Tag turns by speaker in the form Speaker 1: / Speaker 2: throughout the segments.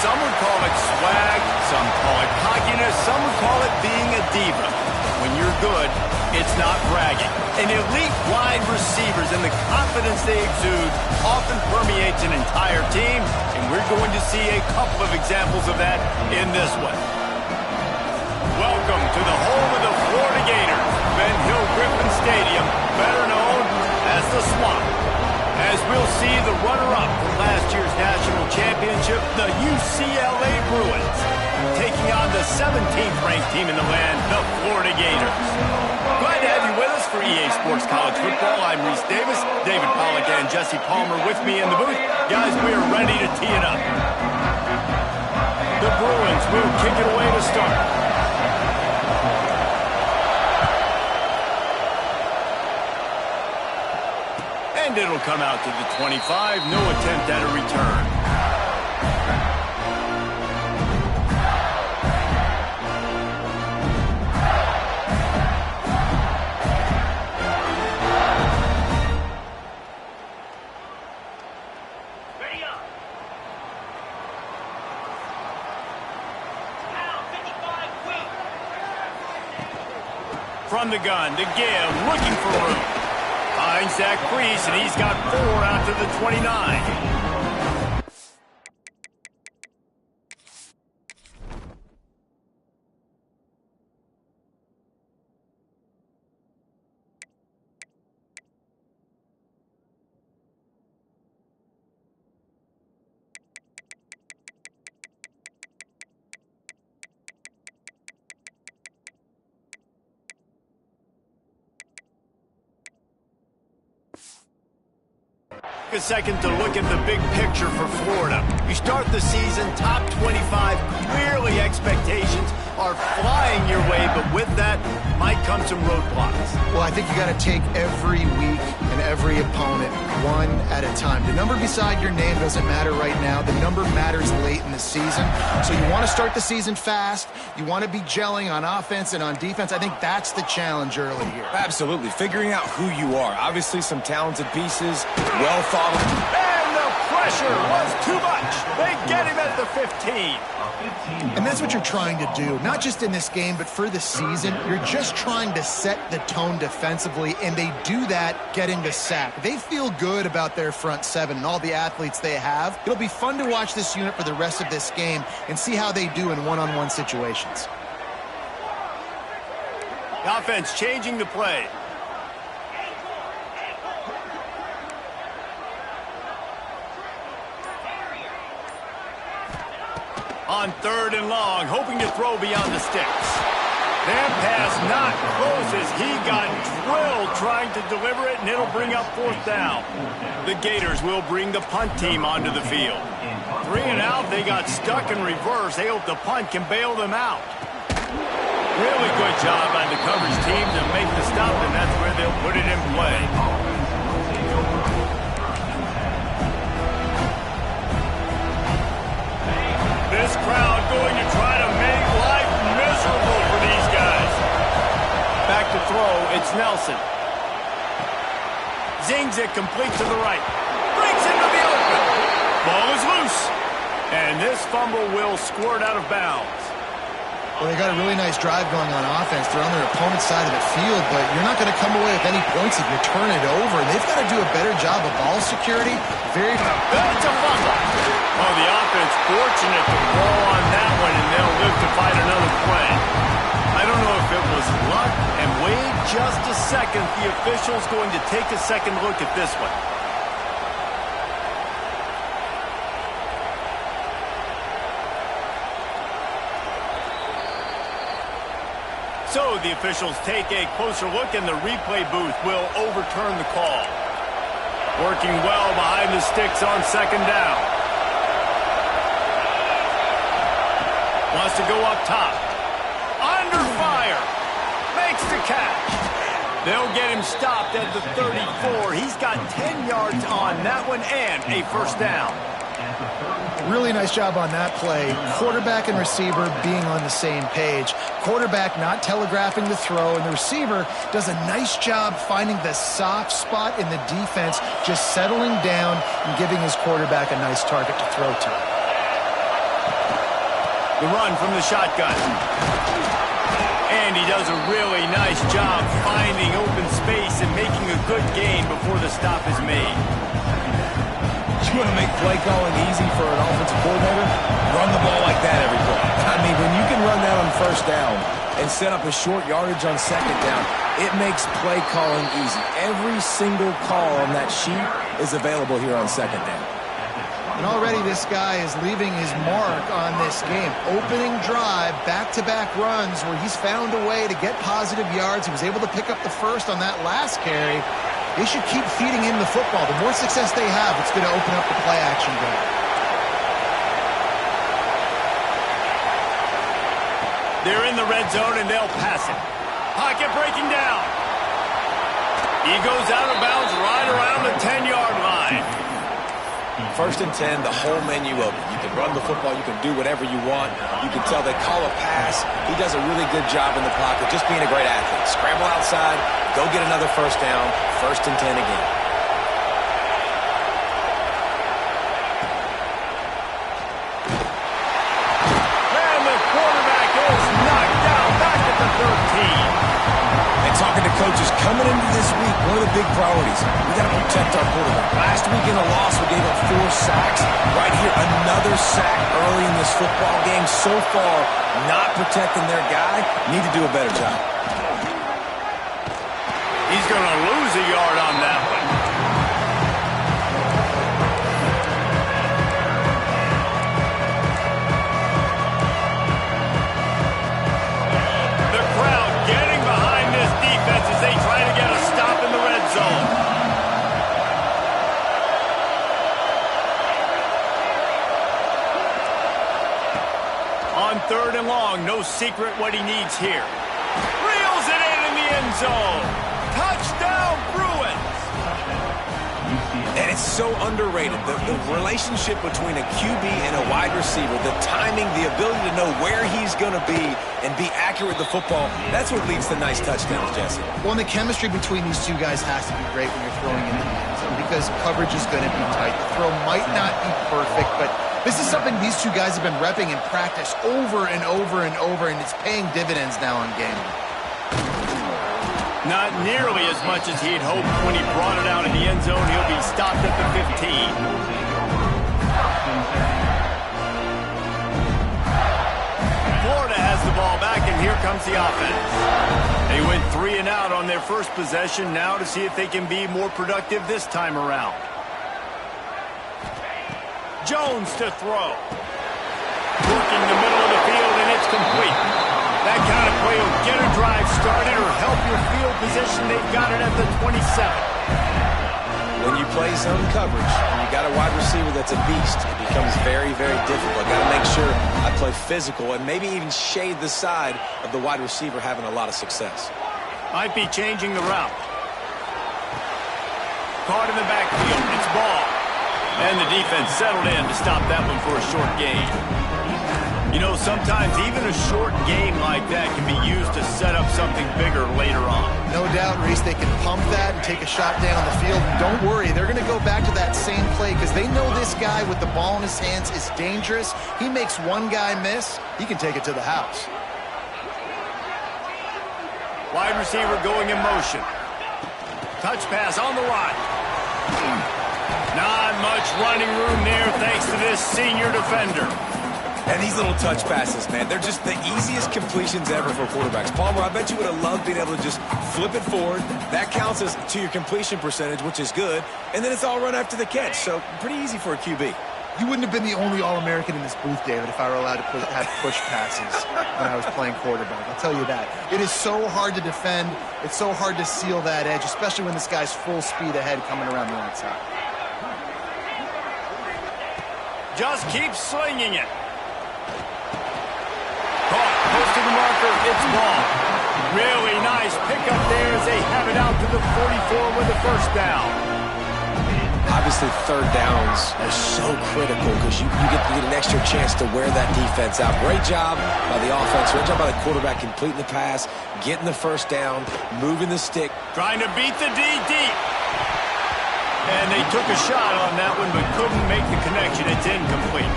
Speaker 1: Some would call it swag, some call it cockiness, some would call it being a diva. When you're good, it's not bragging. An elite wide receivers and the confidence they exude often permeates an entire team, and we're going to see a couple of examples of that in this one. Welcome to the home of the Florida Gators, Ben Hill Griffin Stadium, better known as the Swamp. As we'll see the runner-up from last year's national championship, the UCLA Bruins, taking on the 17th ranked team in the land, the Florida Gators. Glad to have you with us for EA Sports College Football. I'm Reese Davis, David Pollack and Jesse Palmer with me in the booth. Guys, we are ready to tee it up. The Bruins will kick it away to start. And it'll come out to the 25. No attempt at a return. From the gun, to give, looking for room. Finds Zach Priest, and he's got 4 out to the 29. A second to look at the big picture for Florida. You start the season top 25. Clearly expectations are flying your way, but with that might come some roadblocks.
Speaker 2: Well, I think you got to take every week and every opponent one at a time. The number beside your name doesn't matter right now. The number matters late in the season. So you want to start the season fast. You want to be gelling on offense and on defense. I think that's the challenge early here.
Speaker 3: Absolutely. Figuring out who you are. Obviously some talented pieces, well thought of.
Speaker 1: And the pressure was too much. They get him at the 15.
Speaker 2: And that's what you're trying to do, not just in this game, but for the season. You're just trying to set the tone defensively, and they do that getting the sack. They feel good about their front seven and all the athletes they have. It'll be fun to watch this unit for the rest of this game and see how they do in one-on-one situations.
Speaker 1: The offense changing the play. On 3rd and long, hoping to throw beyond the sticks. That pass not close as he got drilled trying to deliver it, and it'll bring up 4th down. The Gators will bring the punt team onto the field. 3 and out, they got stuck in reverse. They hope the punt can bail them out. Really good job by the coverage team to make the stop, and that's where they'll put it in play. This crowd going to try to make life miserable for these guys. Back to throw, it's Nelson. Zings it complete to the right. Brings into the open. Ball is loose. And this fumble will squirt out of bounds.
Speaker 2: Well, they got a really nice drive going on offense. They're on their opponent's side of the field, but you're not going to come away with any points if you turn it over. And they've got to do a better job of ball security.
Speaker 1: That's a fumble. Oh, the offense fortunate to fall on that one, and they'll live to fight another play. I don't know if it was luck, and wait just a second. The official's going to take a second look at this one. So the officials take a closer look, and the replay booth will overturn the call. Working well behind the sticks on 2nd down. Wants to go up top. Under fire. Makes the catch. They'll get him stopped at the 34. He's got 10 yards on that one and a 1st down.
Speaker 2: Really nice job on that play. Quarterback and receiver being on the same page. Quarterback not telegraphing the throw, and the receiver does a nice job finding the soft spot in the defense, just settling down and giving his quarterback a nice target to throw to.
Speaker 1: The run from the shotgun. And he does a really nice job finding open space and making a good gain before the stop is made.
Speaker 3: You want to make play calling easy for an offensive coordinator? Run the ball like that every play. I mean, when you can run that on first down and set up a short yardage on second down, it makes play calling easy. Every single call on that sheet is available here on second down.
Speaker 2: And already this guy is leaving his mark on this game. Opening drive, back-to-back runs where he's found a way to get positive yards. He was able to pick up the first on that last carry. They should keep feeding him the football. The more success they have, it's going to open up the play-action game.
Speaker 1: They're in the red zone, and they'll pass it. Pocket breaking down. He goes out of bounds right around the 10-yard line.
Speaker 3: First and 10, the whole menu open. You can run the football. You can do whatever you want. You can tell they call a pass. He does a really good job in the pocket, just being a great athlete. Scramble outside, go get another first down. First and 10 again.
Speaker 1: And the quarterback is knocked down back at the 13.
Speaker 3: And talking to coaches coming into this week, one of the big priorities, we got to protect our quarterback. Last week in a loss, we gave up 4 sacks. Right here, another sack early in this football game. So far, not protecting their guy. Need to do a better job.
Speaker 1: He's going to lose a yard on that one. The crowd getting behind this defense as they try to get a stop in the red zone. On 3rd and long, no secret what he needs here. Reels it in the end zone. Touchdown, Bruins!
Speaker 3: And it's so underrated. The relationship between a QB and a wide receiver, the timing, the ability to know where he's going to be and be accurate with the football, that's what leads to nice touchdowns, Jesse.
Speaker 2: Well, and the chemistry between these two guys has to be great when you're throwing into the end zone because coverage is going to be tight. The throw might not be perfect, but this is something these two guys have been repping in practice over and over and over, and it's paying dividends now on game.
Speaker 1: Not nearly as much as he had hoped when he brought it out in the end zone. He'll be stopped at the 15. Florida has the ball back, and here comes the offense. They went 3 and out on their first possession, now to see if they can be more productive this time around. Jones to throw. Working the middle of the field, and it's complete. That kind of play will get a drive started or help your field position. They've got it at the 27.
Speaker 3: When you play zone coverage and you got a wide receiver that's a beast, it becomes very, very difficult. Got to make sure I play physical and maybe even shade the side of the wide receiver having a lot of success.
Speaker 1: Might be changing the route. Caught in the backfield. It's ball. And the defense settled in to stop that one for a short gain. You know, sometimes even a short game like that can be used to set up something bigger later on.
Speaker 2: No doubt, Reese, they can pump that and take a shot down the field. And don't worry, they're going to go back to that same play because they know this guy with the ball in his hands is dangerous. He makes one guy miss, he can take it to the house.
Speaker 1: Wide receiver going in motion. Touch pass on the right. Not much running room there thanks to this senior defender.
Speaker 3: And these little touch passes, man, they're just the easiest completions ever for quarterbacks. Palmer, I bet you would have loved being able to just flip it forward. That counts as to your completion percentage, which is good. And then it's all run after the catch. So pretty easy for a QB.
Speaker 2: You wouldn't have been the only All-American in this booth, David, if I were allowed to have push passes when I was playing quarterback. I'll tell you that. It is so hard to defend. It's so hard to seal that edge, especially when this guy's full speed ahead coming around the outside.
Speaker 1: Just keep slinging it. Caught, close to the marker, it's ball. Really nice pickup there as they have it out to the 44 with the first down.
Speaker 3: Obviously, third downs are so critical because you get an extra chance to wear that defense out. Great job by the offense. Great job by the quarterback completing the pass, getting the first down, moving the stick.
Speaker 1: Trying to beat the D deep. And they took a shot on that one but couldn't make the connection. It's incomplete.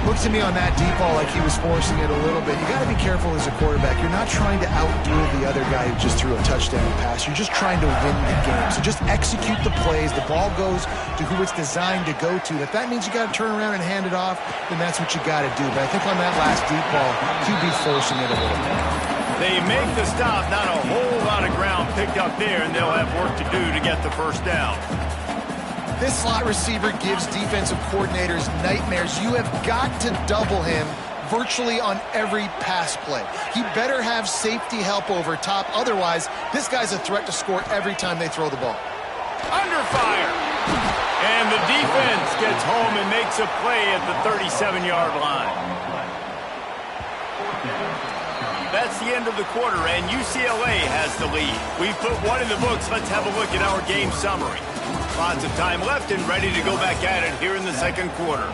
Speaker 2: Looks to me on that deep ball like he was forcing it a little bit. You got to be careful as a quarterback. You're not trying to outdo the other guy who just threw a touchdown pass. You're just trying to win the game. So just execute the plays. The ball goes to who it's designed to go to. If that means you got to turn around and hand it off, then that's what you got to do. But I think on that last deep ball, he'd be forcing it a little bit.
Speaker 1: They make the stop. Not a whole lot of ground picked up there, and they'll have work to do to get the first down.
Speaker 2: This slot receiver gives defensive coordinators nightmares. You have got to double him virtually on every pass play. He better have safety help over top. Otherwise, this guy's a threat to score every time they throw the ball.
Speaker 1: Under fire. And the defense gets home and makes a play at the 37-yard line. That's the end of the quarter, and UCLA has the lead. We've put one in the books. Let's have a look at our game summary. Lots of time left and ready to go back at it here in the second quarter.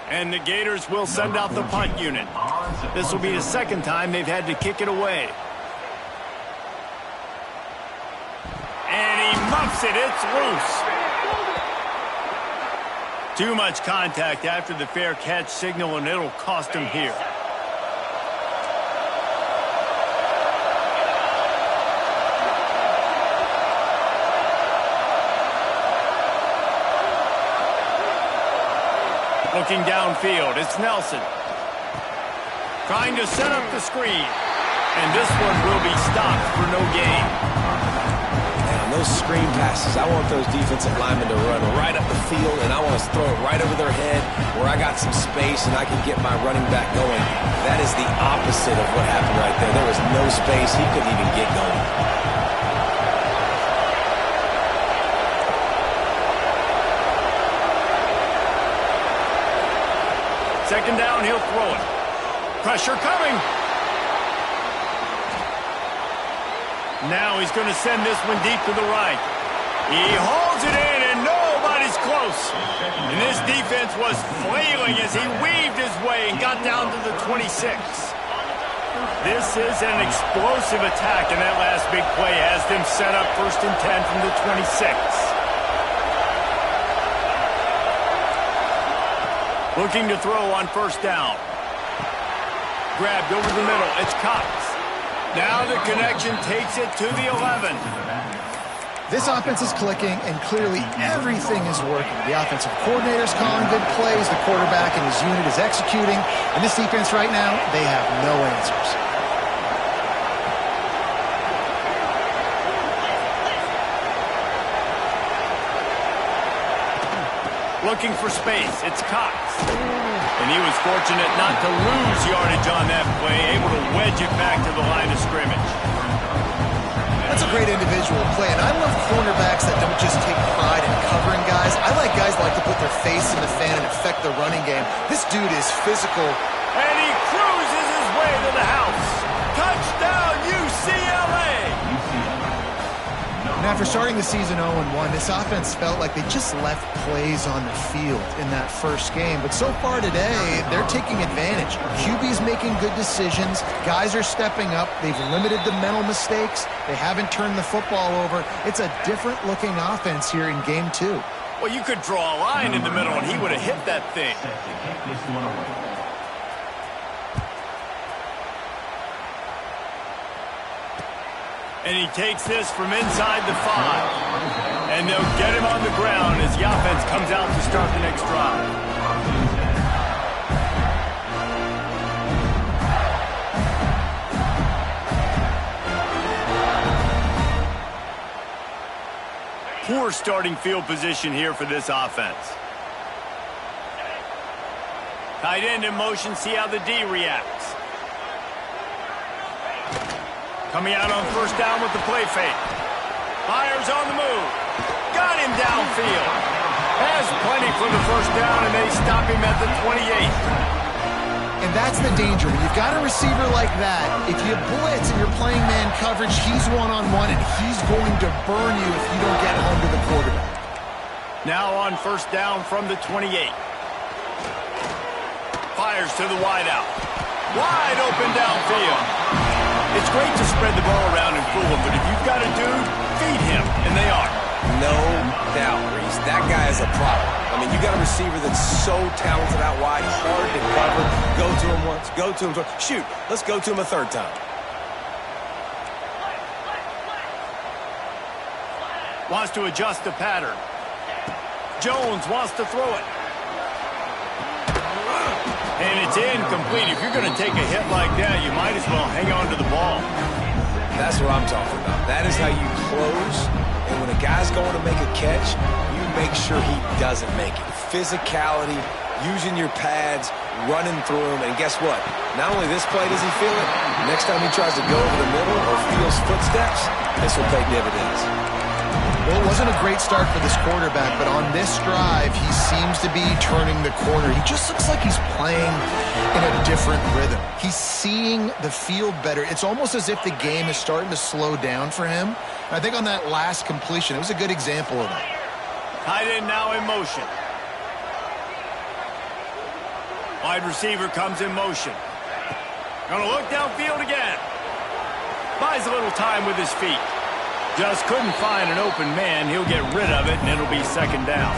Speaker 1: And the Gators will send out the punt unit. This will be the second time they've had to kick it away. And he muffs it. It's loose. Too much contact after the fair catch signal, and it'll cost him here. Looking downfield, it's Nelson. Trying to set up the screen. And this one will be stopped for no gain.
Speaker 3: Those screen passes, I want those defensive linemen to run right up the field, and I want to throw it right over their head where I got some space and I can get my running back going. That is the opposite of what happened right there. There was no space. He couldn't even get going.
Speaker 1: Second down, he'll throw it. Pressure coming. Now he's going to send this one deep to the right. He hauls it in, and nobody's close. And this defense was flailing as he weaved his way and got down to the 26. This is an explosive attack, and that last big play has them set up 1st and 10 from the 26. Looking to throw on 1st down. Grabbed over the middle. It's Cox. Now the connection takes it to the 11.
Speaker 2: This offense is clicking, and clearly everything is working. The offensive coordinator's calling good plays. The quarterback and his unit is executing. And this defense right now, they have no answers.
Speaker 1: Looking for space. It's Cox. And he was fortunate not to lose yardage on that play, able to wedge it back to the line of scrimmage.
Speaker 2: That's a great individual play, and I love cornerbacks that don't just take pride in covering guys. I like guys that like to put their face in the fan and affect the running game. This dude is physical.
Speaker 1: And he cruises his way to the house. Touchdown, UCLA!
Speaker 2: And after starting the season 0-1, this offense felt like they just left plays on the field in that first game. But so far today, they're taking advantage. QB's making good decisions. Guys are stepping up. They've limited the mental mistakes. They haven't turned the football over. It's a different-looking offense here in Game 2.
Speaker 1: Well, you could draw a line in the middle, and he would have hit that thing. And he takes this from inside the 5. And they'll get him on the ground as the offense comes out to start the next drive. Poor starting field position here for this offense. Tight end in motion, see how the D reacts. Coming out on 1st down with the play fake. Fires on the move. Got him downfield. Has plenty for the 1st down, and they stop him at the 28.
Speaker 2: And that's the danger. When you've got a receiver like that, if you blitz and you're playing man coverage, he's one-on-one, and he's going to burn you if you don't get home to the quarterback.
Speaker 1: Now on 1st down from the 28. fires to the wideout. Wide open downfield. It's great to spread the ball around and fool him, but if you've got a dude, feed him, and they are.
Speaker 3: No doubt, Reese. That guy is a problem. I mean, you got a receiver that's so talented out wide, hard to cover. Go to him once, go to him twice. Shoot, let's go to him a third time.
Speaker 1: Wants to adjust the pattern. Jones wants to throw it. And it's incomplete. If you're going to take a hit like that, you might as well hang on to the ball.
Speaker 3: That's what I'm talking about. That is how you close. And when a guy's going to make a catch, you make sure he doesn't make it. Physicality, using your pads, running through him. And guess what? Not only this play does he feel it, next time he tries to go over the middle or feels footsteps, this will pay dividends.
Speaker 2: Well, it wasn't a great start for this quarterback, but on this drive, he seems to be turning the corner. He just looks like he's playing in a different rhythm. He's seeing the field better. It's almost as if the game is starting to slow down for him. And I think on that last completion, it was a good example of that.
Speaker 1: Tight end now in motion. Wide receiver comes in motion. Gonna look downfield again. Buys a little time with his feet. Just couldn't find an open man. He'll get rid of it, and it'll be second down.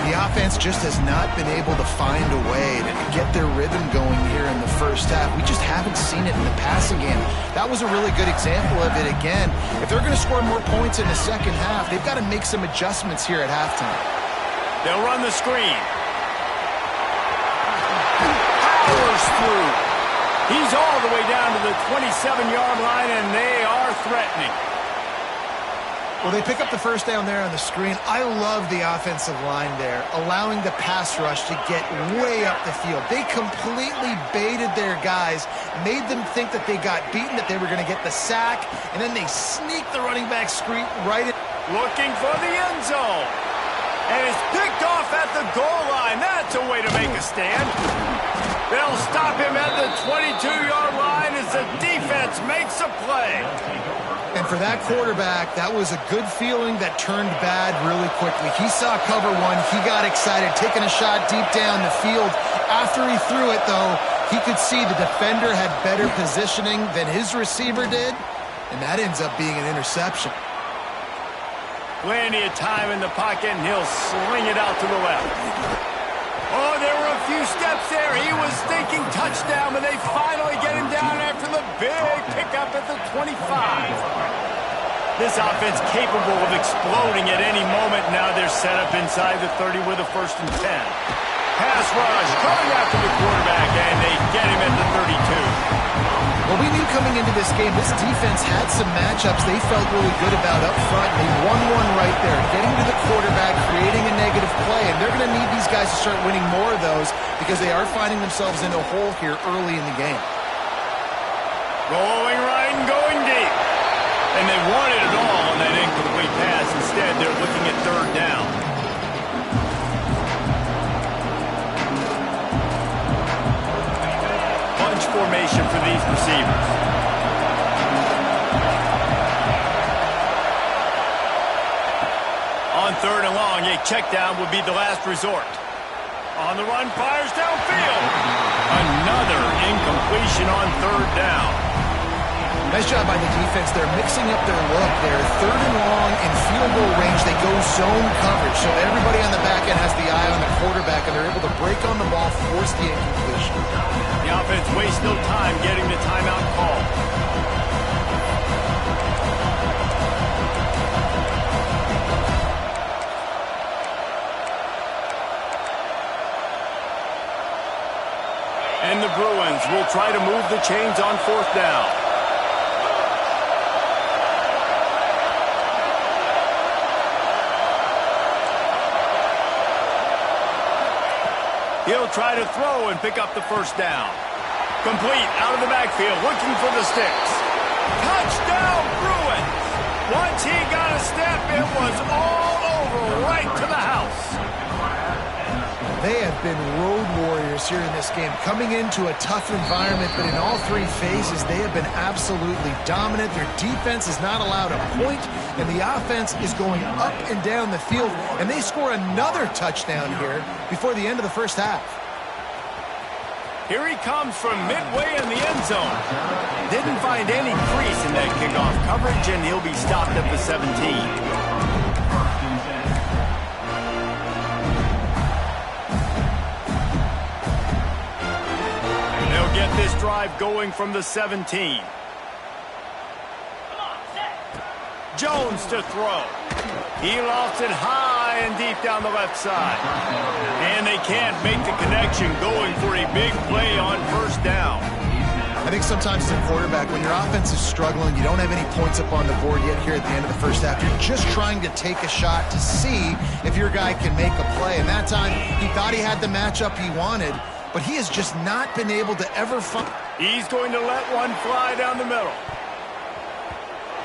Speaker 2: The offense just has not been able to find a way to get their rhythm going here in the first half. We just haven't seen it in the passing game. That was a really good example of it again. If they're going to score more points in the second half, they've got to make some adjustments here at halftime.
Speaker 1: They'll run the screen. Powers through. He's all the way down to the 27-yard line, and they are threatening.
Speaker 2: Well, they pick up the first down there on the screen. I love the offensive line there, allowing the pass rush to get way up the field. They completely baited their guys, made them think that they got beaten, that they were going to get the sack, and then they sneak the running back screen right in.
Speaker 1: Looking for the end zone. And it's picked off at the goal line. That's a way to make a stand. They'll stop him at the 22-yard line as the defense makes a play.
Speaker 2: And for that quarterback, that was a good feeling that turned bad really quickly. He saw cover one. He got excited, taking a shot deep down the field. After he threw it, though, he could see the defender had better positioning than his receiver did, and that ends up being an interception.
Speaker 1: Plenty of time in the pocket, and he'll sling it out to the left. Oh, there were a few steps there. He was thinking touchdown, but they finally get him down after the big pickup at the 25. This offense capable of exploding at any moment. Now they're set up inside the 30 with a 1st and 10. Pass rush coming after the quarterback, and they get him at the 32.
Speaker 2: Well, we knew coming into this game, this defense had some matchups they felt really good about up front. They won one right there, getting to the quarterback, creating a negative play, and they're going to need these guys to start winning more of those because they are finding themselves in a hole here early in the game.
Speaker 1: Going right and going deep. And they wanted it all on that incomplete pass. Instead, they're looking at 3rd down. Bunch formation for these receivers. On 3rd and long, a check down would be the last resort. On the run, fires downfield. Another incompletion on 3rd down.
Speaker 2: Nice job by the defense. They're mixing up their look. They're 3rd and long in field goal range. They go zone coverage. So everybody on the back end has the eye on the quarterback, and they're able to break on the ball, force the incompletion.
Speaker 1: The offense wastes no time getting the timeout call. And the Bruins will try to move the chains on 4th down. He'll try to throw and pick up the 1st down. Complete out of the backfield, looking for the sticks. Touchdown, Bruins! Once he got a step, it was all over, right to the house.
Speaker 2: They have been road warriors here in this game, coming into a tough environment, but in all 3 phases, they have been absolutely dominant. Their defense is not allowed a point, and the offense is going up and down the field, and they score another touchdown here before the end of the first half.
Speaker 1: Here he comes from midway in the end zone. Didn't find any crease in that kickoff coverage, and he'll be stopped at the 17. They'll get this drive going from the 17. Jones to throw. He lofts it high and deep down the left side. And they can't make the connection, going for a big play on first down.
Speaker 2: I think sometimes as a quarterback, when your offense is struggling, you don't have any points up on the board yet here at the end of the first half. You're just trying to take a shot to see if your guy can make a play. And that time, he thought he had the matchup he wanted, but he has just not been able to ever find.
Speaker 1: He's going to let one fly down the middle.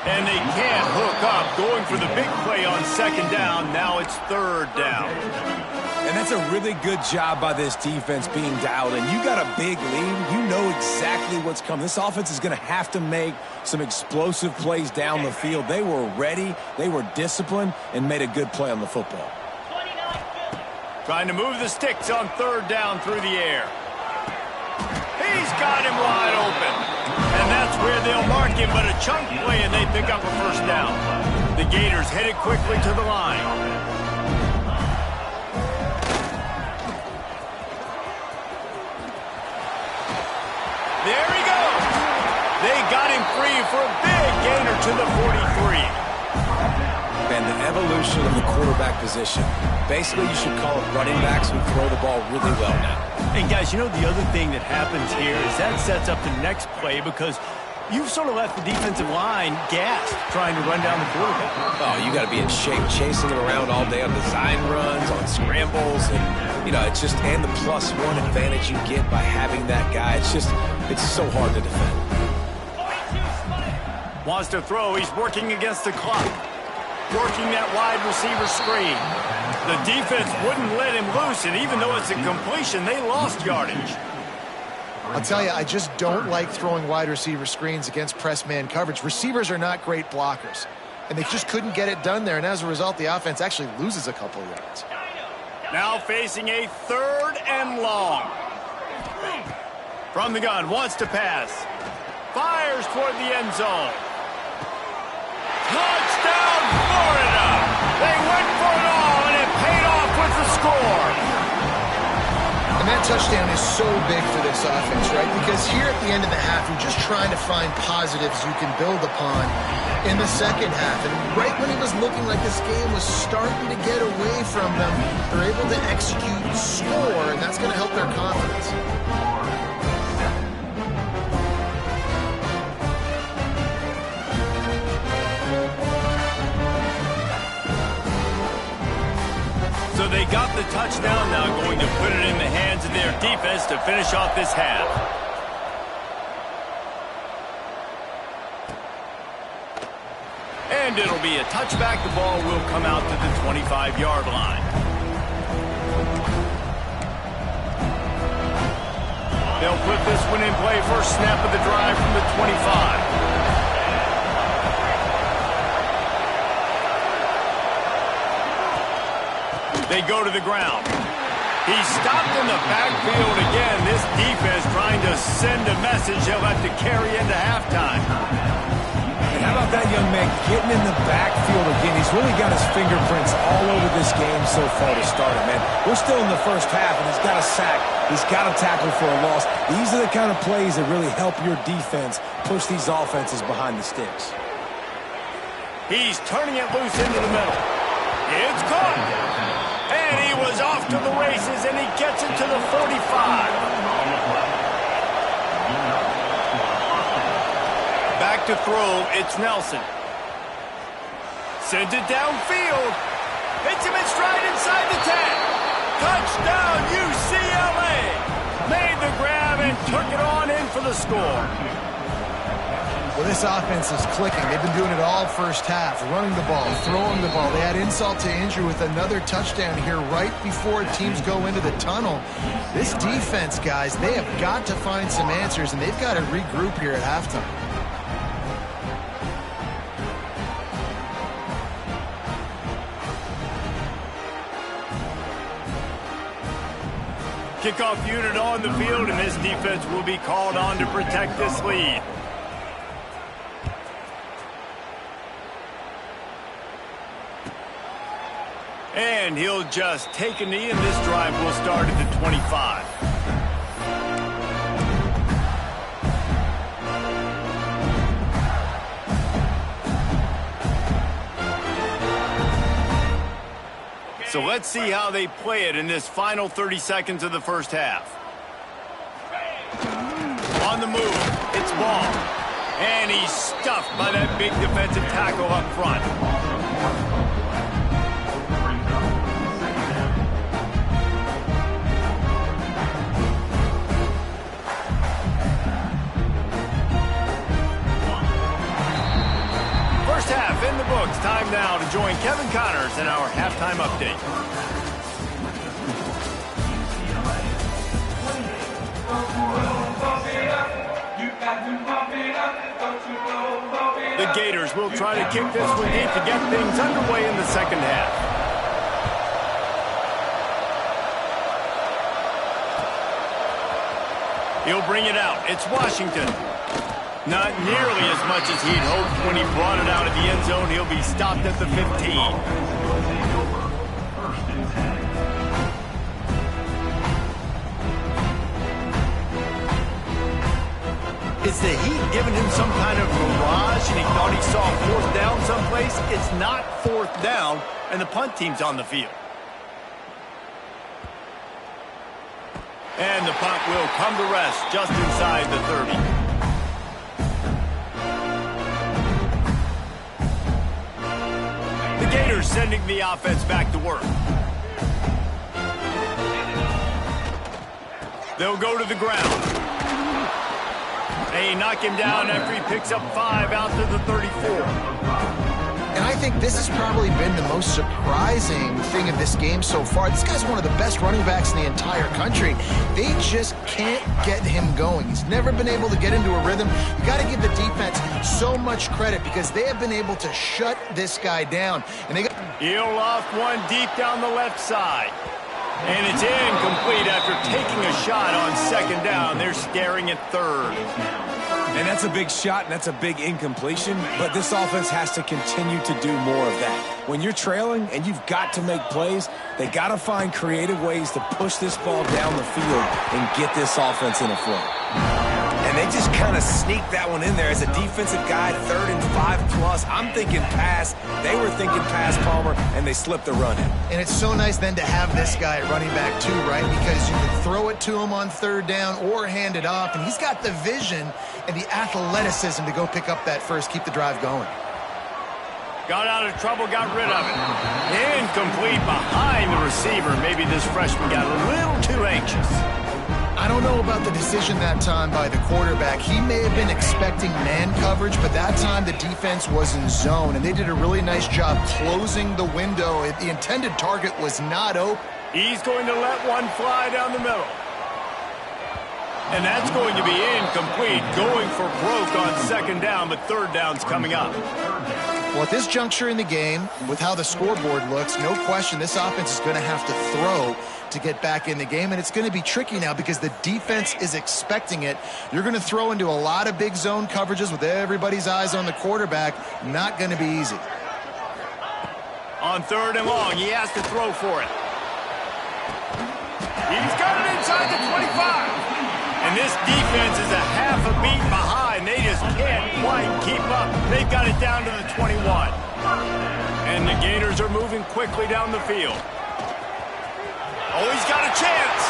Speaker 1: And they can't hook up, going for the big play on second down. Now it's third down.
Speaker 3: And that's a really good job by this defense being dialed in. You got a big lead. You know exactly what's coming. This offense is going to have to make some explosive plays down the field. They were ready, they were disciplined, and made a good play on the football.
Speaker 1: Trying to move the sticks on third down through the air. He's got him wide open. And that's where they'll mark him, but a chunk play, and they pick up a first down. The Gators headed quickly to the line. There he goes. They got him free for a big gainer to the 43.
Speaker 3: And the evolution of the quarterback position. Basically, you should call it running backs who throw the ball really well now.
Speaker 1: And guys, you know the other thing that happens here is that sets up the next play, because you've sort of left the defensive line gassed trying to run down the quarterback.
Speaker 3: Oh, you got to be in shape, chasing him around all day on design runs, on scrambles, and you know, it's just, and the +1 advantage you get by having that guy. It's so hard to defend.
Speaker 1: Wants to throw. He's working against the clock. Working that wide receiver screen. The defense wouldn't let him loose, and even though it's a completion, they lost yardage.
Speaker 2: I'll tell you, I just don't like throwing wide receiver screens against press man coverage. Receivers are not great blockers, and they just couldn't get it done there, and as a result, the offense actually loses a couple yards.
Speaker 1: Now facing a third and long. From the gun, wants to pass. Fires toward the end zone. Touchdown, Florida! They went for it all, and it paid off with the score.
Speaker 2: And that touchdown is so big for this offense, right? Because here at the end of the half, you're just trying to find positives you can build upon in the second half. And right when it was looking like this game was starting to get away from them, they're able to execute, score, and that's going to help their confidence.
Speaker 1: So they got the touchdown, now going to put it in the hands of their defense to finish off this half. And it'll be a touchback. The ball will come out to the 25-yard line. They'll put this one in play. First snap of the drive from the 25. They go to the ground. He's stopped in the backfield again. This defense trying to send a message they'll have to carry into halftime.
Speaker 3: And how about that young man getting in the backfield again? He's really got his fingerprints all over this game so far to start it, man. We're still in the first half, and he's got a sack. He's got a tackle for a loss. These are the kind of plays that really help your defense push these offenses behind the sticks.
Speaker 1: He's turning it loose into the middle. It's caught. And he was off to the races, and he gets it to the 45. Back to throw, it's Nelson. Sends it downfield. Hits him in stride inside the 10. Touchdown, UCLA. Made the grab and took it on in for the score.
Speaker 2: Well, this offense is clicking. They've been doing it all first half, running the ball, throwing the ball. They had insult to injury with another touchdown here right before teams go into the tunnel. This defense, guys, they have got to find some answers, and they've got to regroup here at halftime.
Speaker 1: Kickoff unit on the field, and this defense will be called on to protect this lead. And he'll just take a knee, and this drive will start at the 25. So let's see how they play it in this final 30 seconds of the first half. On the move, it's Ball. And he's stuffed by that big defensive tackle up front. First half in the books. Time now to join Kevin Connors in our halftime update. The Gators will try to kick this one deep to get things underway in the second half. He'll bring it out. It's Washington. Not nearly as much as he'd hoped when he brought it out of the end zone. He'll be stopped at the 15. Is the heat giving him some kind of mirage and he thought he saw fourth down someplace? It's not fourth down, and the punt team's on the field. And the punt will come to rest just inside the 30. The Gators sending the offense back to work. They'll go to the ground. They knock him down after he picks up 5 out to the 34.
Speaker 2: And I think this has probably been the most surprising thing of this game so far. This guy's one of the best running backs in the entire country. They just can't get him going. He's never been able to get into a rhythm. You got to give the defense so much credit because they have been able to shut this guy down. And
Speaker 1: he'll loft one deep down the left side. And it's incomplete after taking a shot on second down. They're staring at third.
Speaker 3: And that's a big shot, and that's a big incompletion, but this offense has to continue to do more of that. When you're trailing and you've got to make plays, they got to find creative ways to push this ball down the field and get this offense in a flow. And they just kind of sneaked that one in there as a defensive guy, 3rd and 5+. I'm thinking pass. They were thinking pass, Palmer, and they slipped the run in.
Speaker 2: And it's so nice then to have this guy at running back too, right? Because you can throw it to him on 3rd down or hand it off, and he's got the vision and the athleticism to go pick up that first, keep the drive going.
Speaker 1: Got out of trouble, got rid of it. Incomplete behind the receiver. Maybe this freshman got a little too anxious.
Speaker 2: I don't know about the decision that time by the quarterback. He may have been expecting man coverage, but that time the defense was in zone, and they did a really nice job closing the window. The intended target was not open.
Speaker 1: He's going to let one fly down the middle. And that's going to be incomplete, going for broke on second down, but third down's coming up.
Speaker 2: Well, at this juncture in the game, with how the scoreboard looks, no question this offense is going to have to throw to get back in the game, and it's going to be tricky now because the defense is expecting it. You're going to throw into a lot of big zone coverages with everybody's eyes on the quarterback. Not going to be easy.
Speaker 1: On 3rd and long, he has to throw for it. He's got it inside the 25. And this defense is a half a beat behind. They just can't quite keep up. They've got it down to the 21. And the Gators are moving quickly down the field. Oh, he's got a chance.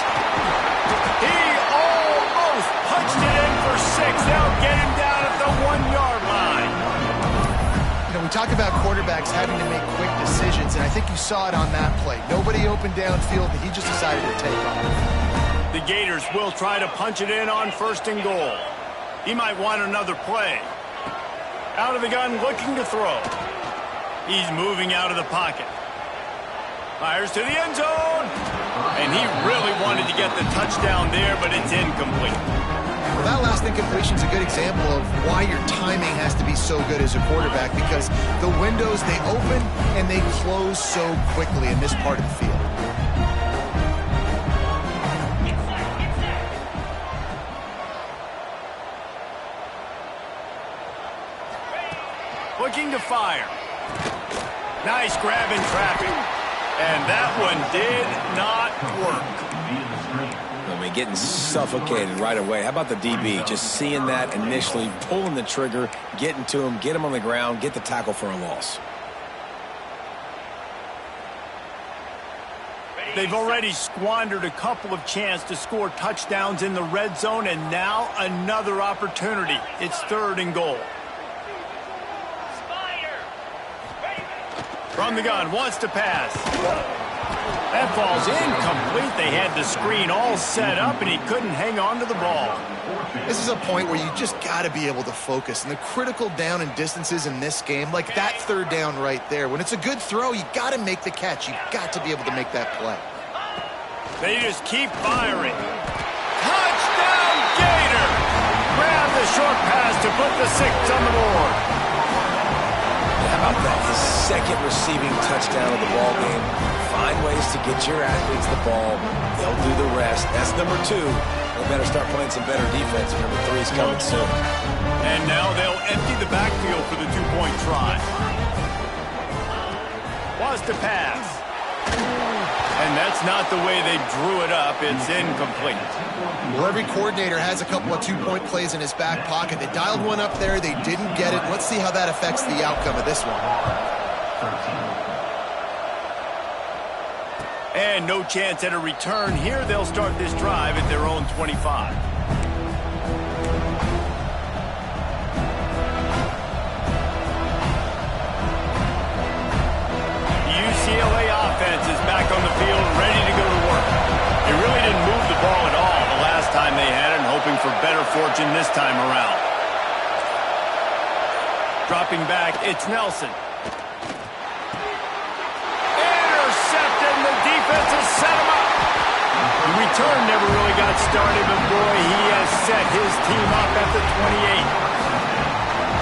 Speaker 1: He almost punched it in for 6. They'll get him down at the 1-yard line.
Speaker 2: You know, we talk about quarterbacks having to make quick decisions, and I think you saw it on that play. Nobody opened downfield, but he just decided to take off.
Speaker 1: The Gators will try to punch it in on 1st and goal. He might want another play. Out of the gun, looking to throw. He's moving out of the pocket. Fires to the end zone. And he really wanted to get the touchdown there, but it's incomplete.
Speaker 2: Well, that last incompletion is a good example of why your timing has to be so good as a quarterback, because the windows, they open and they close so quickly in this part of the field.
Speaker 1: Looking to fire. Nice grab in traffic. And that one did not work.
Speaker 3: I mean, getting suffocated right away. How about the DB? Just seeing that initially, pulling the trigger, getting to him, get him on the ground, get the tackle for a loss.
Speaker 1: They've already squandered a couple of chances to score touchdowns in the red zone, and now another opportunity. It's 3rd and goal. From the gun, wants to pass. That ball's incomplete. They had the screen all set up, and he couldn't hang on to the ball.
Speaker 2: This is a point where you just got to be able to focus. And the critical down and distances in this game, like that 3rd down right there, when it's a good throw, you got to make the catch. You got to be able to make that play.
Speaker 1: They just keep firing. Touchdown, Gator! Grab the short pass to put the 6 on the board.
Speaker 3: How about that? His 2nd receiving touchdown of the ball game. Find ways to get your athletes the ball. They'll do the rest. That's number 2. They better start playing some better defense. Number 3 is coming soon.
Speaker 1: And now they'll empty the backfield for the 2-point try. Wants to pass. And that's not the way they drew it up. It's incomplete.
Speaker 2: Well, every coordinator has a couple of 2-point plays in his back pocket. They dialed one up there. They didn't get it. Let's see how that affects the outcome of this one.
Speaker 1: And no chance at a return here. They'll start this drive at their own 25. UCLA offense is back on the field, ready to go to work. They really didn't move the ball at all the last time they had it, and hoping for better fortune this time around. Dropping back, it's Nelson. Intercepted, and the defense has set him up. The return never really got started, but boy, he has set his team up at the 28.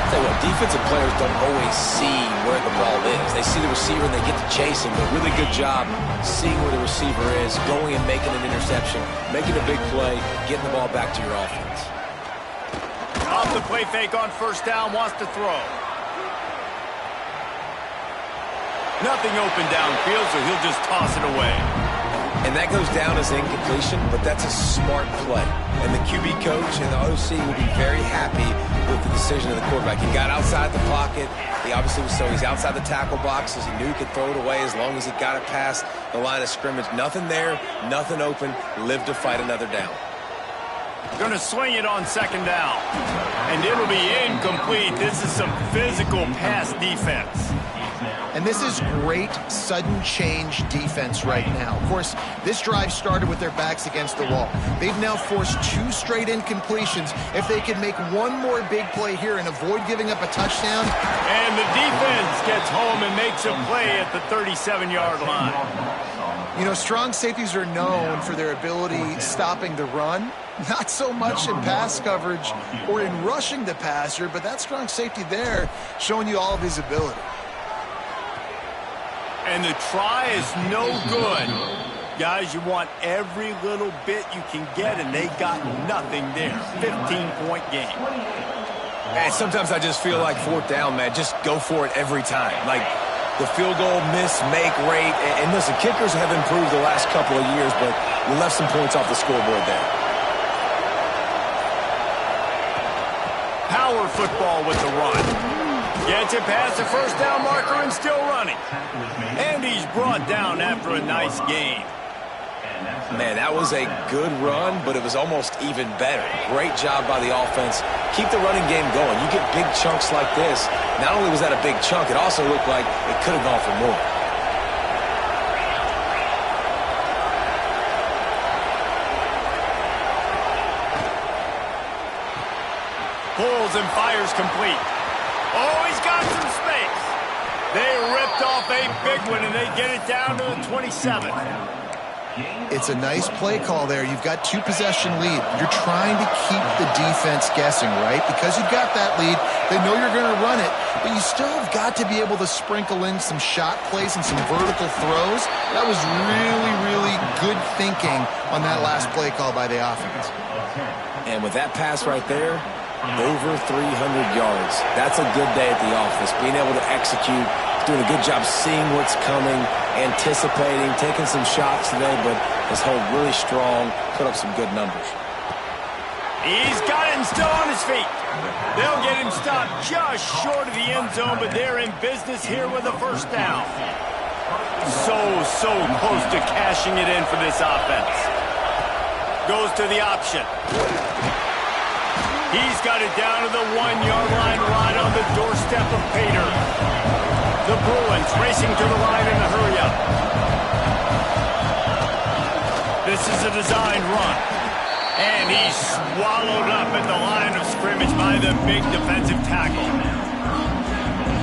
Speaker 3: Tell you what, defensive players don't always see where the ball is. They see the receiver and they get to chase him. But really good job seeing where the receiver is, going and making an interception, making a big play, getting the ball back to your offense.
Speaker 1: Off the play fake on 1st down, wants to throw. Nothing open downfield, so he'll just toss it away.
Speaker 3: And that goes down as incompletion, but that's a smart play. And the QB coach and the OC will be very happy with the decision of the quarterback. He got outside the pocket. He obviously was so he's outside the tackle boxes. He knew he could throw it away as long as he got it past the line of scrimmage. Nothing there, nothing open. Lived to fight another down.
Speaker 1: Going to swing it on 2nd down. And it'll be incomplete. This is some physical pass defense.
Speaker 2: And this is great sudden change defense right now. Of course, this drive started with their backs against the wall. They've now forced 2 straight incompletions. If they can make one more big play here and avoid giving up a touchdown.
Speaker 1: And the defense gets home and makes a play at the 37-yard line.
Speaker 2: You know, strong safeties are known for their ability stopping the run. Not so much in pass coverage or in rushing the passer, but that strong safety there showing you all of his ability.
Speaker 1: And the try is no good. Guys, you want every little bit you can get, and they got nothing there. 15-point game.
Speaker 3: Man, sometimes I just feel like 4th down, man. Just go for it every time. Like the field goal miss-make rate. And listen, kickers have improved the last couple of years, but you left some points off the scoreboard there.
Speaker 1: Power football with the run. Gets it past the 1st down marker and still running. And he's brought down after a nice gain.
Speaker 3: Man, that was a good run, but it was almost even better. Great job by the offense. Keep the running game going. You get big chunks like this. Not only was that a big chunk, it also looked like it could have gone for more.
Speaker 1: Pulls and fires complete. Oh, he's got some space. They ripped off a big one, and they get it down to the 27.
Speaker 2: It's a nice play call there. You've got 2-possession lead. You're trying to keep the defense guessing, right? Because you've got that lead, they know you're going to run it, but you still have got to be able to sprinkle in some shot plays and some vertical throws. That was really, really good thinking on that last play call by the offense.
Speaker 3: And with that pass right there, Over 300 yards. That's a good day at the office. Being able to execute, doing a good job seeing what's coming, anticipating, taking some shots today, but has held really strong, put up some good numbers.
Speaker 1: He's got it and still on his feet. They'll get him stopped just short of the end zone, but they're in business here with a first down. So close to cashing it in for this offense. Goes to the option. He's got it down to the 1-yard line right on the doorstep of Pater. The Bruins racing to the line in a hurry-up. This is a designed run. And he's swallowed up at the line of scrimmage by the big defensive tackle.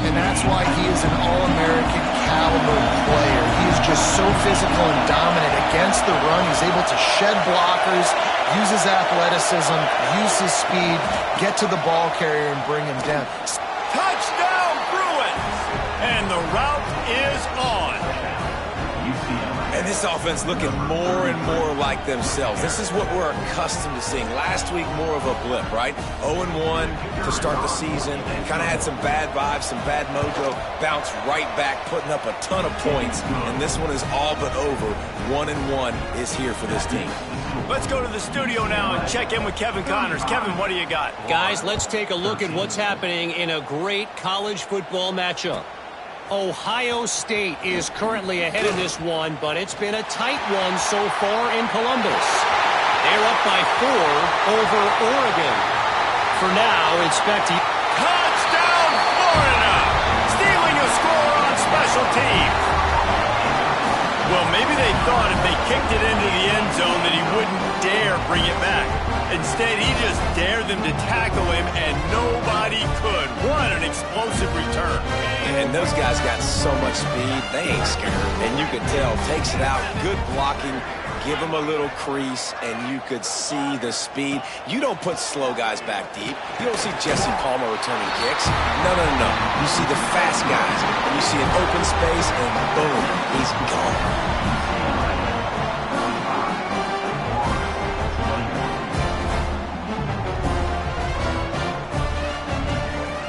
Speaker 2: And that's why he is an All-American caliber player. He is just so physical and dominant against the run. He's able to shed blockers, use his athleticism, use his speed, get to the ball carrier and bring him down.
Speaker 1: Touchdown, Bruins! And the route is on.
Speaker 3: And this offense looking more and more like themselves. This is what we're accustomed to seeing. Last week, more of a blip, right? 0-1 to start the season. Kind of had some bad vibes, some bad mojo. Bounced right back, putting up a ton of points. And this one is all but over. 1-1 is here for this team.
Speaker 1: Let's go to the studio now and check in with Kevin Connors. Kevin, what do you got?
Speaker 4: Guys, let's take a look at what's happening in a great college football matchup. Ohio State is currently ahead in this one, but it's been a tight one so far in Columbus. They're up by 4 over Oregon. For now, expect
Speaker 1: Touchdown, Florida! Stealing a score on special teams. Well, maybe they thought if they kicked it into the end zone that he wouldn't dare bring it back. Instead, he just dared them to tackle him, and nobody could. What an explosive return.
Speaker 3: And those guys got so much speed, they ain't scared. And you could tell, takes it out, good blocking, give him a little crease, and you could see the speed. You don't put slow guys back deep. You don't see Jesse Palmer returning kicks. No. You see the fast guys, and you see an open space, and boom, he's gone.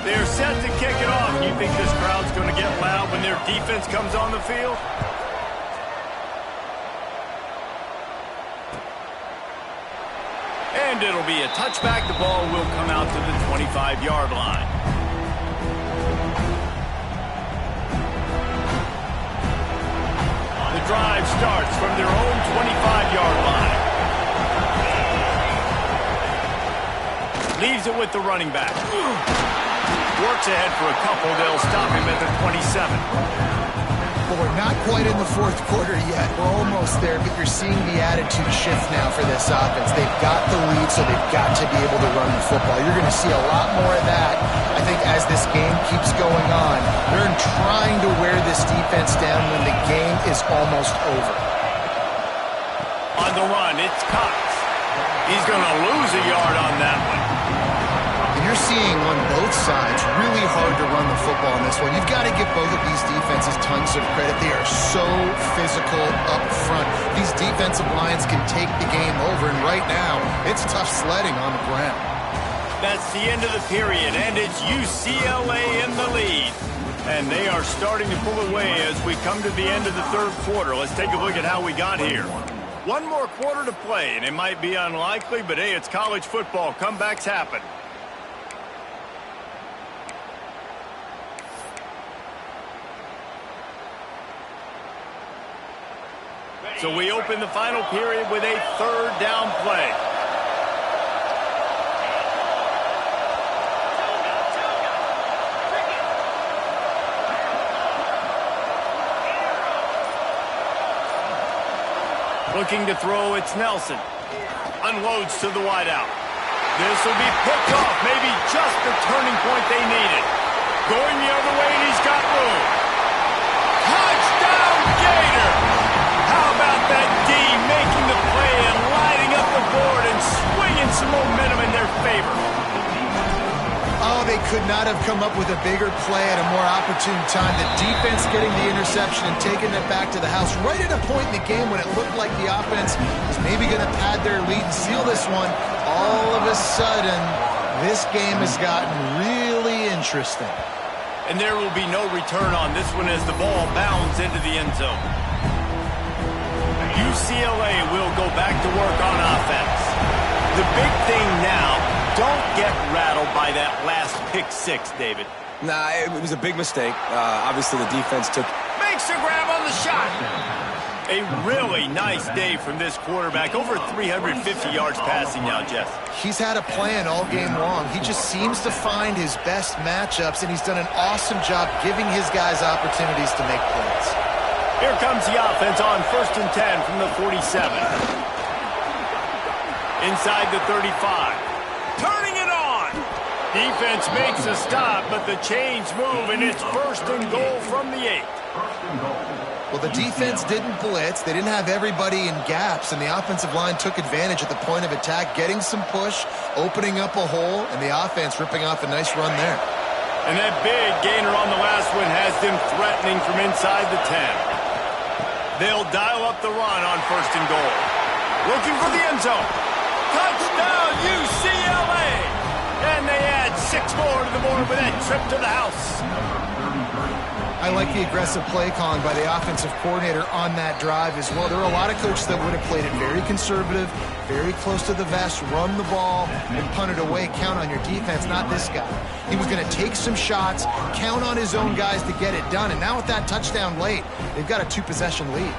Speaker 1: They're set to kick it off. You think this crowd's going to get loud when their defense comes on the field? And it'll be a touchback. The ball will come out to the 25-yard line. The drive starts from their own 25-yard line. Leaves it with the running back. Works ahead for a couple. They'll stop him at the 27.
Speaker 2: But we're not quite in the fourth quarter yet. We're almost there, but you're seeing the attitude shift now for this offense. They've got the lead, so they've got to be able to run the football. You're going to see a lot more of that, I think, as this game keeps going on. They're trying to wear this defense down when the game is almost over.
Speaker 1: On the run, it's Cox. He's going to lose a yard on that one.
Speaker 2: You're seeing on both sides really hard to run the football in this one. You've got to give both of these defenses tons of credit. They are so physical up front. These defensive lines can take the game over, and right now, it's tough sledding on the ground.
Speaker 1: That's the end of the period, and it's UCLA in the lead. And they are starting to pull away as we come to the end of the third quarter. Let's take a look at how we got here. One more quarter to play, and it might be unlikely, but hey, it's college football. Comebacks happen. So we open the final period with a third down play. Looking to throw, it's Nelson. Unloads to the wideout. This will be picked off, maybe just the turning point they needed. Going the other way, and he's got room. Touchdown, Gator! How about that D making the play and lighting up the board and swinging some momentum in their favor?
Speaker 2: Oh, they could not have come up with a bigger play at a more opportune time. The defense getting the interception and taking it back to the house right at a point in the game when it looked like the offense was maybe going to pad their lead and seal this one. All of a sudden, This game has gotten really interesting.
Speaker 1: And there will be no return on this one as the ball bounds into the end zone. UCLA will go back to work on offense. The big thing now, don't get rattled by that last pick six, David.
Speaker 3: Nah, it was a big mistake. Obviously, the defense took...
Speaker 1: Makes a grab on the shot. A really nice day from this quarterback. Over 350 yards passing now, Jeff.
Speaker 2: He's had a plan all game long. He just seems to find his best matchups, and he's done an awesome job giving his guys opportunities to make plays.
Speaker 1: Here comes the offense on 1st and 10 from the 47. Inside the 35. Turning it on. Defense makes a stop, but the chains move, and it's 1st and goal from the 8.
Speaker 2: Well, the defense didn't blitz. They didn't have everybody in gaps, and the offensive line took advantage at the point of attack, getting some push, opening up a hole, and the offense ripping off a nice run there.
Speaker 1: And that big gainer on the last one has them threatening from inside the 10. They'll dial up the run on 1st and goal. Looking for the end zone. Touchdown, UCLA! And they add 6 more to the board with that trip to the house.
Speaker 2: I like the aggressive play calling by the offensive coordinator on that drive as well. There are a lot of coaches that would have played it very conservative, very close to the vest, run the ball, and punt it away. Count on your defense, not this guy. He was going to take some shots, count on his own guys to get it done. And now with that touchdown late, they've got a 2-possession lead.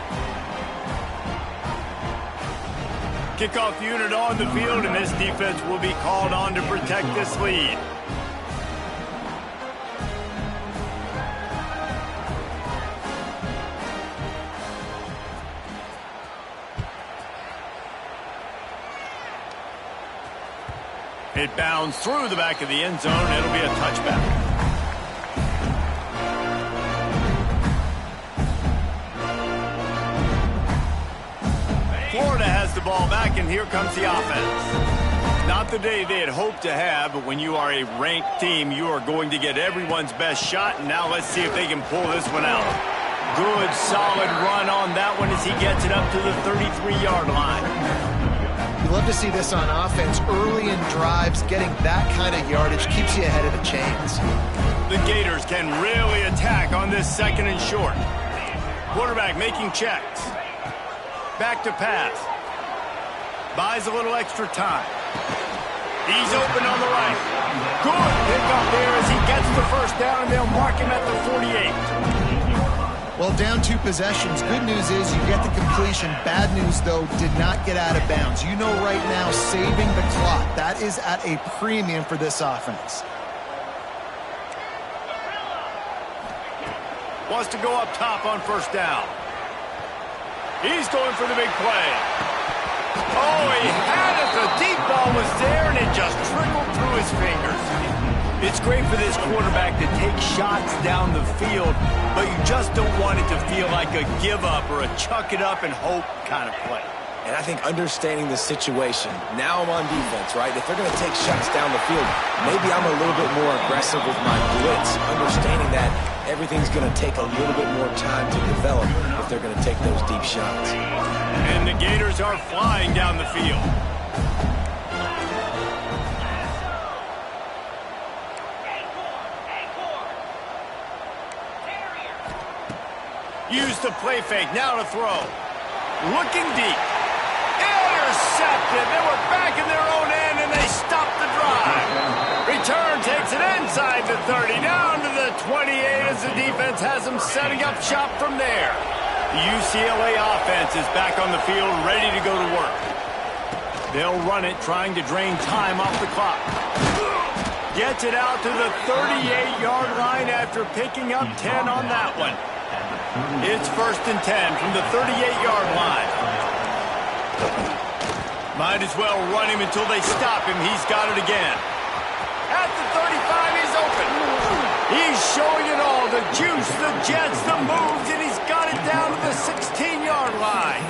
Speaker 1: Kickoff unit on the field, and this defense will be called on to protect this lead. It bounds through the back of the end zone. It'll be a touchback. Florida has the ball back, and here comes the offense. Not the day they had hoped to have, but when you are a ranked team, you are going to get everyone's best shot, and now let's see if they can pull this one out. Good, solid run on that one as he gets it up to the 33-yard line.
Speaker 2: You love to see this on offense. Early in drives, getting that kind of yardage keeps you ahead of the chains.
Speaker 1: The Gators can really attack on this 2nd and short. Quarterback making checks. Back to pass. Buys a little extra time. He's open on the right. Good pickup there as he gets the 1st down, and they'll mark him at the 48.
Speaker 2: Well, down 2 possessions. Good news is you get the completion. Bad news, though, did not get out of bounds. You know right now, saving the clock. That is at a premium for this offense.
Speaker 1: Wants to go up top on 1st down. He's going for the big play. Oh, he had it. The deep ball was there, and it just trickled through his fingers. It's great for this quarterback to take shots down the field, but you just don't want it to feel like a give-up or a chuck-it-up and hope kind of play.
Speaker 3: And I think understanding the situation, now I'm on defense, right? If they're going to take shots down the field, maybe I'm a little bit more aggressive with my blitz, understanding that everything's going to take a little bit more time to develop if they're going to take those deep shots.
Speaker 1: And the Gators are flying down the field. Use the play fake, now to throw. Looking deep. Intercepted. They were back in their own end, and they stopped the drive. Return takes it inside the 30, down to the 28 as the defense has them setting up shop from there. The UCLA offense is back on the field, ready to go to work. They'll run it, trying to drain time off the clock. Gets it out to the 38-yard line after picking up 10 on that one. It's 1st and 10 from the 38-yard line. Might as well run him until they stop him. He's got it again. At the 35, he's open. He's showing it all. The juice, the jets, the moves, and he's got it down to the 16-yard line.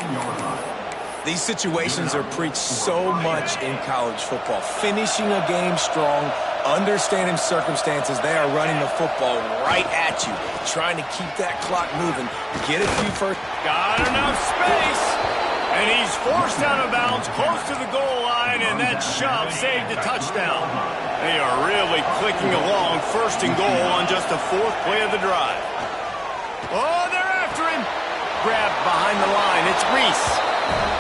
Speaker 3: These situations are preached so much in college football. Finishing a game strong, understanding circumstances. They are running the football right at you, trying to keep that clock moving. Get a few first.
Speaker 1: Got enough space. And he's forced out of bounds close to the goal line, and that shove saved a touchdown. A clicking along, 1st and goal on just the 4th play of the drive. Oh, they're after him. Grabbed behind the line. It's Reese.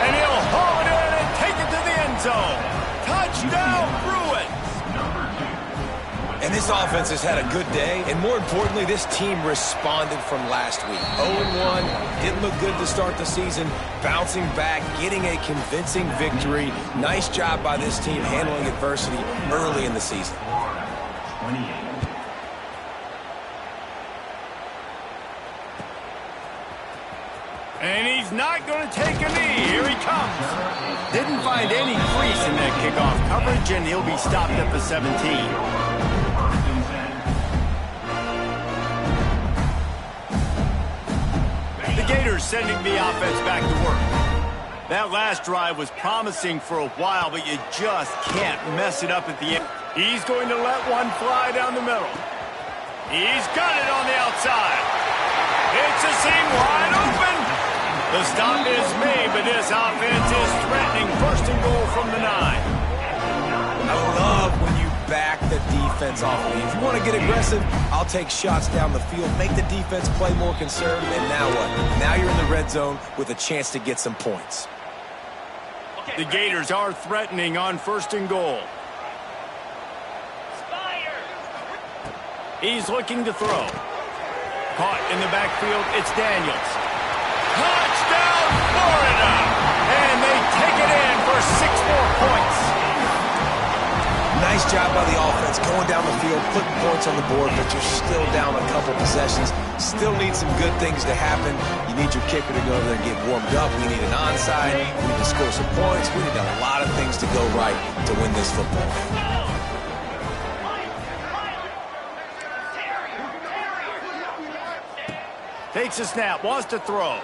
Speaker 1: And he'll haul it in and take it to the end zone. Touchdown, Bruins.
Speaker 3: And this offense has had a good day, and more importantly, this team responded from last week. 0-1, didn't look good to start the season, bouncing back, getting a convincing victory. Nice job by this team handling adversity early in the season.
Speaker 1: And he's not going to take a knee. Here he comes. Didn't find any crease in that kickoff coverage, and he'll be stopped at the 17. The Gators sending the offense back to work. That last drive was promising for a while, but you just can't mess it up at the end. He's going to let one fly down the middle. He's got it on the outside. It's a seam wide open. The stop is made, but this offense is threatening 1st and goal from the 9.
Speaker 3: I love when you back the defense off of you. If you want to get aggressive, I'll take shots down the field, make the defense play more conservative, and now what? Now you're in the red zone with a chance to get some points.
Speaker 1: The Gators are threatening on 1st and goal. He's looking to throw. Caught in the backfield, it's Daniels. Touchdown, Florida! And they take it in for 6 more points.
Speaker 3: Nice job by the offense going down the field, putting points on the board, but you're still down a couple possessions. Still need some good things to happen. You need your kicker to go over there and get warmed up. We need an onside. We need to score some points. We need a lot of things to go right to win this football game.
Speaker 1: Takes a snap, wants to throw.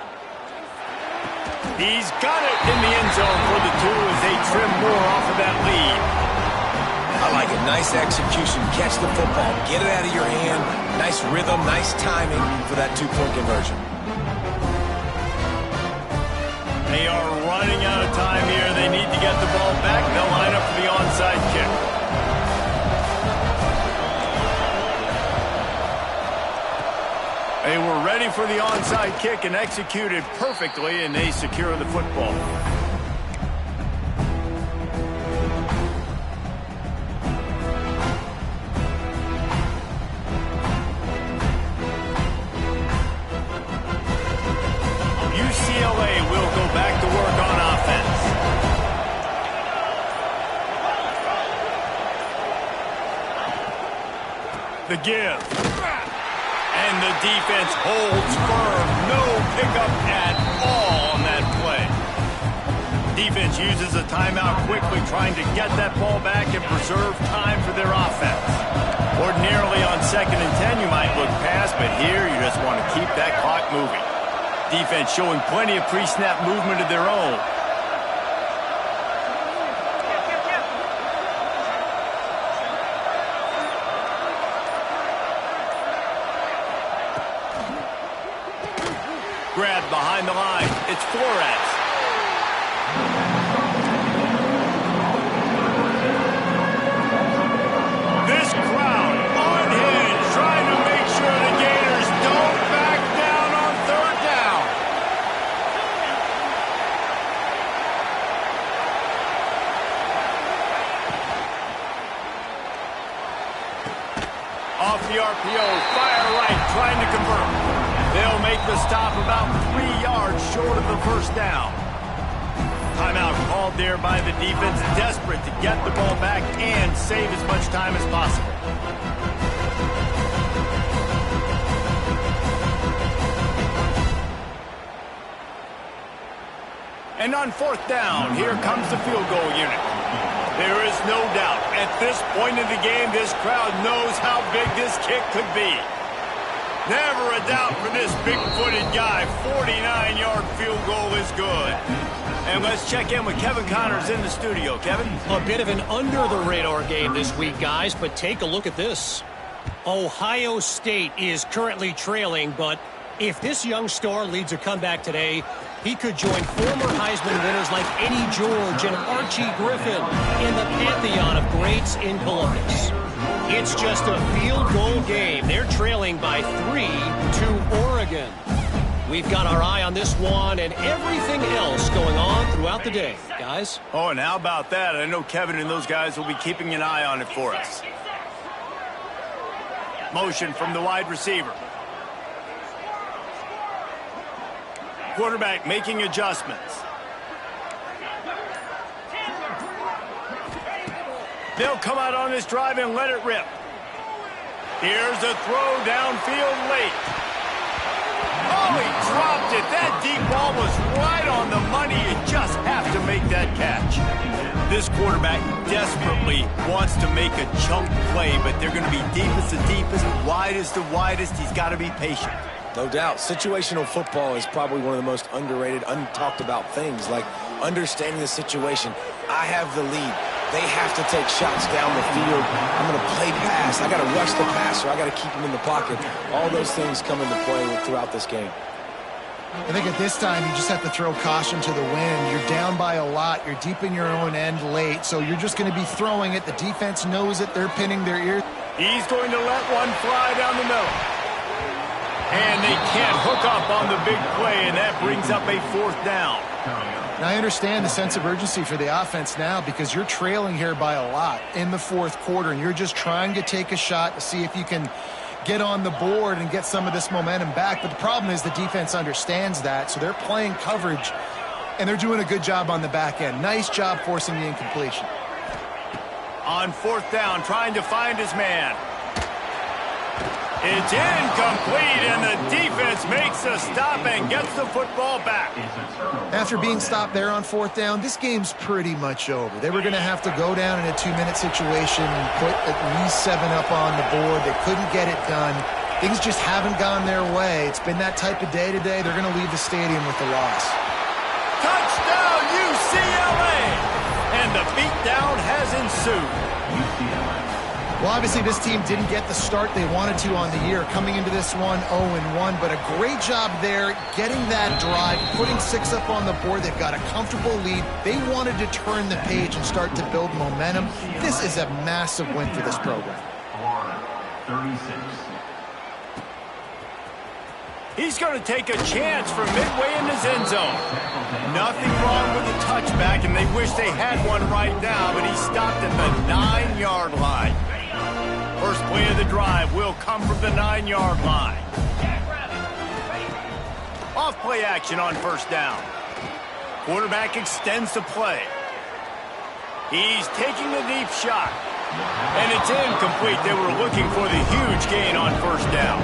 Speaker 1: He's got it in the end zone for the 2 as they trim more off of that lead.
Speaker 3: I like it. Nice execution. Catch the football. Get it out of your hand. Nice rhythm, nice timing for that 2-point conversion.
Speaker 1: They are running out of time here. They need to get the ball back. They'll line up for the onside kick. They were ready for the onside kick and executed perfectly, and they secure the football. UCLA will go back to work on offense. The give. And the defense holds firm. No pickup at all on that play. Defense uses a timeout quickly, trying to get that ball back and preserve time for their offense. Ordinarily on 2nd and 10, you might look past, but here you just want to keep that clock moving. Defense showing plenty of pre-snap movement of their own. Grabbed behind the line. It's Flores. This crowd unhinged, trying to make sure the Gators don't back down on 3rd down. Off the RPO, fire right, trying to convert. They'll make the stop about 3 yards short of the 1st down. Timeout called there by the defense, desperate to get the ball back and save as much time as possible. And on 4th down, here comes the field goal unit. There is no doubt, at this point in the game, this crowd knows how big this kick could be. Never a doubt for this big-footed guy. 49-yard field goal is good. And let's check in with Kevin Connors in the studio. Kevin?
Speaker 4: A bit of an under-the-radar game this week, guys, but take a look at this. Ohio State is currently trailing, but if this young star leads a comeback today, he could join former Heisman winners like Eddie George and Archie Griffin in the pantheon of greats in Columbus. It's just a field goal game. They're trailing by 3 to Oregon. We've got our eye on this one and everything else going on throughout the day, guys.
Speaker 1: Oh, and how about that? I know Kevin and those guys will be keeping an eye on it for us. Motion from the wide receiver. Quarterback making adjustments. They'll come out on this drive and let it rip. Here's a throw downfield late. Oh, he dropped it. That deep ball was right on the money. You just have to make that catch. This quarterback desperately wants to make a chunk play, but they're going to be deepest to deepest, widest to widest. He's got to be patient.
Speaker 3: No doubt. Situational football is probably one of the most underrated, untalked about things, like understanding the situation. I have the lead. They have to take shots down the field. I'm going to play pass. I got to rush the passer. I got to keep him in the pocket. All those things come into play throughout this game.
Speaker 2: I think at this time, you just have to throw caution to the wind. You're down by a lot. You're deep in your own end late, so you're just going to be throwing it. The defense knows it. They're pinning their ears.
Speaker 1: He's going to let one fly down the middle. And they can't hook up on the big play, and that brings up a 4th down.
Speaker 2: Now, I understand the sense of urgency for the offense now because you're trailing here by a lot in the 4th quarter, and you're just trying to take a shot to see if you can get on the board and get some of this momentum back. But the problem is the defense understands that, so they're playing coverage, and they're doing a good job on the back end. Nice job forcing the incompletion.
Speaker 1: On 4th down, trying to find his man. It's incomplete, and the defense makes a stop and gets the football back.
Speaker 2: After being stopped there on 4th down, this game's pretty much over. They were going to have to go down in a 2-minute situation and put at least 7 up on the board. They couldn't get it done. Things just haven't gone their way. It's been that type of day today. They're going to leave the stadium with the loss.
Speaker 1: Touchdown, UCLA! And the beatdown has ensued.
Speaker 2: Well, obviously, this team didn't get the start they wanted to on the year, coming into this one 0-1, but a great job there getting that drive, putting 6 up on the board. They've got a comfortable lead. They wanted to turn the page and start to build momentum. This is a massive win for this program.
Speaker 5: 36.
Speaker 1: He's going to take a chance from midway in his end zone. Nothing wrong with the touchback, and they wish they had one right now, but he stopped at the 9-yard line. First play of the drive will come from the 9-yard line. Off play action on 1st down. Quarterback extends the play. He's taking a deep shot. And it's incomplete. They were looking for the huge gain on 1st down.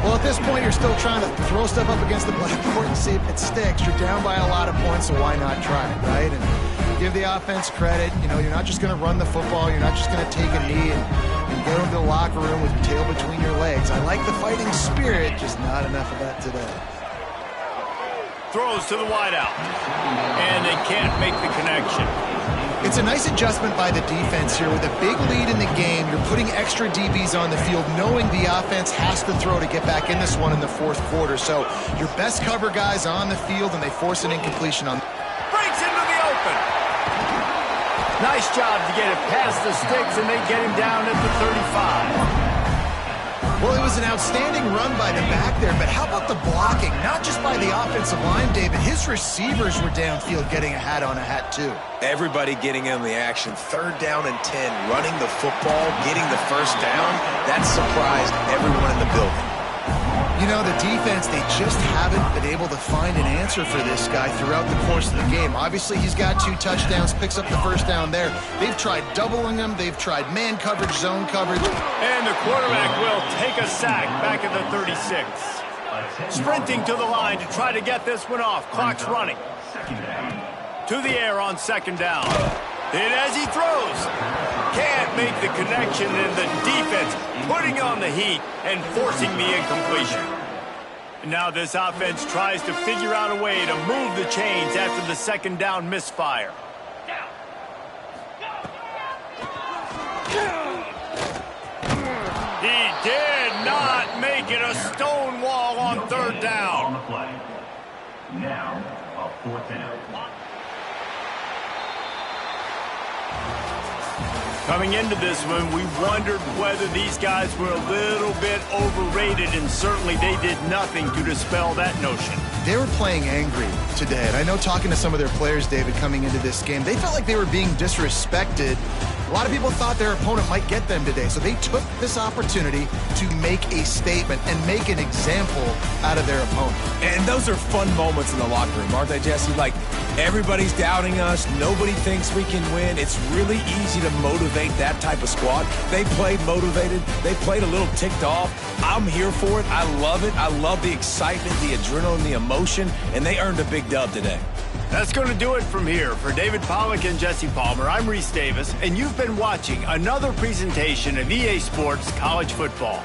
Speaker 2: Well, at this point, you're still trying to throw stuff up against the blackboard and see if it sticks. You're down by a lot of points, so why not try it, right? And give the offense credit. You know, you're not just going to run the football. You're not just going to take a knee and go into the locker room with your tail between your legs. I like the fighting spirit, just not enough of that today.
Speaker 1: Throws to the wideout. And they can't make the connection.
Speaker 2: It's a nice adjustment by the defense here. With a big lead in the game, you're putting extra DBs on the field, knowing the offense has to throw to get back in this one in the 4th quarter. So your best cover guys on the field, and they force an incompletion on.
Speaker 1: Breaks into the open. Nice job to get it past the sticks, and they get him down at the 35.
Speaker 2: Well, it was an outstanding run by the back there, but how about the blocking? Not just by the offensive line, David. His receivers were downfield getting a hat on a hat, too.
Speaker 3: Everybody getting in the action. 3rd down and 10, running the football, getting the 1st down. That surprised everyone in the building.
Speaker 2: You know, the defense, they just haven't been able to find an answer for this guy throughout the course of the game. Obviously, he's got 2 touchdowns, picks up the 1st down there. They've tried doubling him. They've tried man coverage, zone coverage.
Speaker 1: And the quarterback will take a sack back at the 36. Sprinting to the line to try to get this one off. Clock's running. To the air on 2nd down. And as he throws, can't make the connection, and the defense putting on the heat and forcing the incompletion. Now this offense tries to figure out a way to move the chains after the 2nd down misfire. He did not make it. A stone wall on 3rd down.
Speaker 5: On the play. Now, a 4th down.
Speaker 1: Coming into this one, we wondered whether these guys were a little bit overrated, and certainly they did nothing to dispel that notion.
Speaker 2: They were playing angry today, and I know talking to some of their players, David, coming into this game, they felt like they were being disrespected. A lot of people thought their opponent might get them today, so they took this opportunity to make a statement and make an example out of their opponent.
Speaker 3: And those are fun moments in the locker room, aren't they, Jesse? Like, everybody's doubting us. Nobody thinks we can win. It's really easy to motivate that type of squad. They played motivated. They played a little ticked off. I'm here for it. I love it. I love the excitement, the adrenaline, the emotion, and they earned a big dub today.
Speaker 1: That's going to do it from here. For David Pollack and Jesse Palmer, I'm Reese Davis, and you've been watching another presentation of EA Sports College Football.